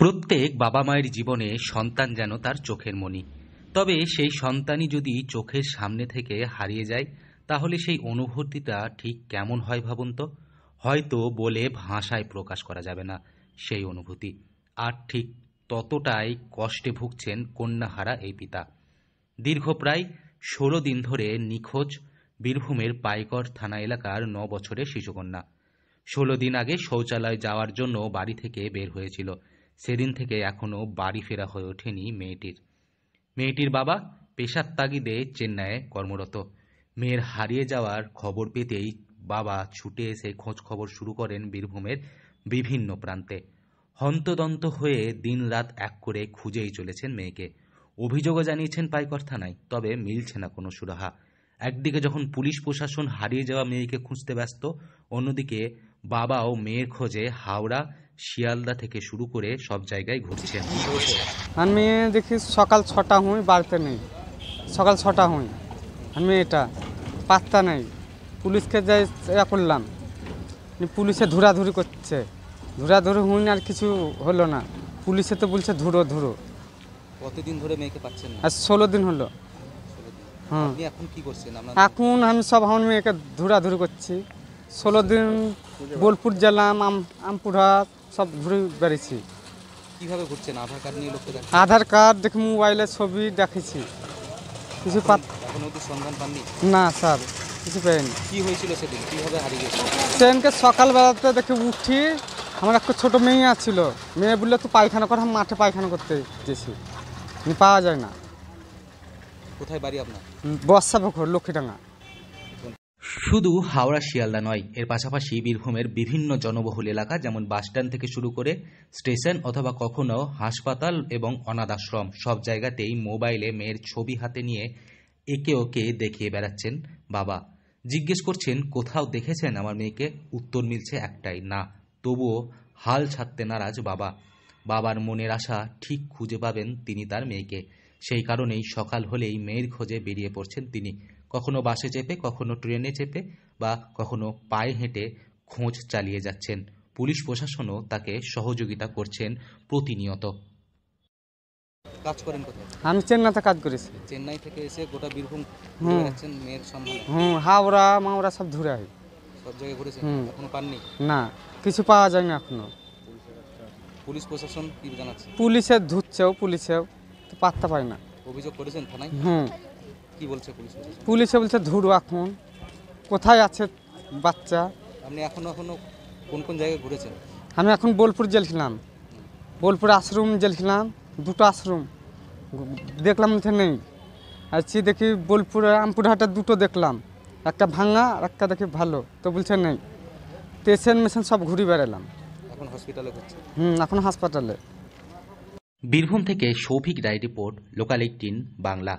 প্রত্যেক বাবা মায়ের জীবনে সন্তান যেন তার চোখের মণি। তবে সেই সন্তানই যদি চোখের সামনে থেকে হারিয়ে যায়, তাহলে সেই অনুভূতিটা ঠিক কেমন হয় ভাবুন তো। হয়তো বলে ভাষায় প্রকাশ করা যাবে না সেই অনুভূতি। আর ঠিক ততটাই কষ্টে ভুগছেন কন্যাহারা এই পিতা। দীর্ঘ প্রায় ১৬ দিন ধরে নিখোঁজ বীরভূমের পাইকর থানা এলাকার ৯ বছরের শিশুকন্যা। ১৬ দিন আগে শৌচালয় যাওয়ার জন্য বাড়ি থেকে বের হয়েছিল। সেদিন থেকে এখনো বাড়ি ফেরা হয়ে ওঠেনি মেয়েটির বাবা পেশার তাগিদে চেন্নাইয়ে কর্মরত। মেয়ের হারিয়ে যাওয়ার খবর পেতেই বাবা ছুটে এসে খোঁজ খবর শুরু করেন বীরভূমের বিভিন্ন প্রান্তে। হন্তদন্ত হয়ে দিনরাত এক করে খুঁজেই চলেছেন মেয়েকে। অভিযোগও জানিয়েছেন পাইকর থানায়, তবে মিলছে না কোনো সুরাহা। একদিকে যখন পুলিশ প্রশাসন হারিয়ে যাওয়া মেয়েকে খুঁজতে ব্যস্ত, অন্যদিকে বাবাও মেয়ের খোঁজে হাওড়া, শিয়ালদা থেকে শুরু করে সব জায়গায় ঘুরছেন। আমি দেখি সকাল ৬টা হুঁই বাড়িতে নেই, সকাল ৬টা হুঁই আমি এটা পাত্তা নেই। পুলিশকে যাই করলাম, পুলিশে ধুরাধুরি করছে, ধুরাধুরি হুঁই আর কিছু হলো না। পুলিশে তো বলছে ধুরো। কতদিন ধরে মেয়েকে পাচ্ছেন না? আর ১৬ দিন হলো। হ্যাঁ, আপনি এখন কি করছেন? এখন আমি সব আমার মেয়েকে ধুরাধুরি করছি। ১৬ দিন বোলপুর গেলাম, আমপুরা সব ঘুরে বেড়েছি। কিভাবে ঘুরছেন? আধার কার্ড নিয়ে লোককে দেখেন? আধার কার্ড দেখি, মোবাইলে ছবি দেখেছি, কিছু এখন অবধি সন্ধান পাননি? না স্যার, কিছু পাইনি। কি হয়েছিল সেদিন? কিভাবে হারিয়ে গেছে? সেদিনকে সকালবেলাতে দেখে উঠি, আমার একটা ছোটো মেয়ে আছিল। মেয়ে বললে তো পায়খানা করে, আমি মাঠে পায়খানা করতে গেছি, পাওয়া যায় না। কোথায় বাড়ি আপনার? বর্ষাপুকুর, লক্ষ্মীডাঙ্গা। শুধু হাওড়া শিয়ালদা নয়, এর পাশাপাশি বীরভূমের বিভিন্ন জনবহুল এলাকা যেমন বাসস্ট্যান্ড থেকে শুরু করে স্টেশন অথবা কখনো হাসপাতাল এবং অনাথ আশ্রম, সব জায়গাতেই মোবাইলে মেয়ের ছবি হাতে নিয়ে একে ওকে দেখিয়ে বেড়াচ্ছেন বাবা। জিজ্ঞেস করছেন, কোথাও দেখেছেন আমার মেয়েকে? উত্তর মিলছে একটাই, না। তবুও হাল ছাড়তে নারাজ বাবা। বাবার মনের আশা ঠিক খুঁজে পাবেন তিনি তার মেয়েকে। সেই কারণেই সকাল হলেই মেয়ের খোঁজে বেরিয়ে পড়ছেন তিনি। কখনো বাসে চেপে, কখনো ট্রেনে চেপে বা কখনো পায়ে হেঁটে খোঁজ চালিয়ে যাচ্ছেন। পুলিশ প্রশাসনও তাকে সহযোগিতা করছেন প্রতিনিয়ত। কাজ করেন কোথায়? আমি চেন্নাইতে কাজ করেছি। চেন্নাই থেকে এসে গোটা বীরভূম ঘুরে বেড়াচ্ছেন মেয়ের সন্ধানে? হাওড়া মাওড়া সব ঘুরে হয়। সব জায়গায় ঘুরেছেন, এখনো পাননি? না, কিছু পাওয়া যায় না এখনো। পুলিশ প্রশাসন কি জানাচ্ছে? পুলিশে পুলিশেও তো পাত্তা পায় না। অভিযোগ করেছেন থানায়? কি বলছে পুলিশ প্রশাসন? পুলিশে বলছে ধুরো, এখন কোথায় আছে বাচ্চা। আপনি এখনো কোন কোন জায়গায় ঘুরেছেন? আমি এখন বোলপুর জেলছিলাম, বোলপুর আশ্রম জেলছিলাম, দুটো আশ্রম দেখলাম, বলছে নেই। আছি দেখি বোলপুরে আমপুরহাটে দুটো দেখলাম, একটা ভাঙা আর একটা দেখি ভালো, তো বলছে নেই। পেশেন্ট মেশিন সব ঘুরে বেড়ালাম। এখন হসপিটালে ঘুরছে? এখন হাসপাতালে। বীরভূম থেকে শৌভিক রায় রিপোর্ট, লোকাল 18 বাংলা।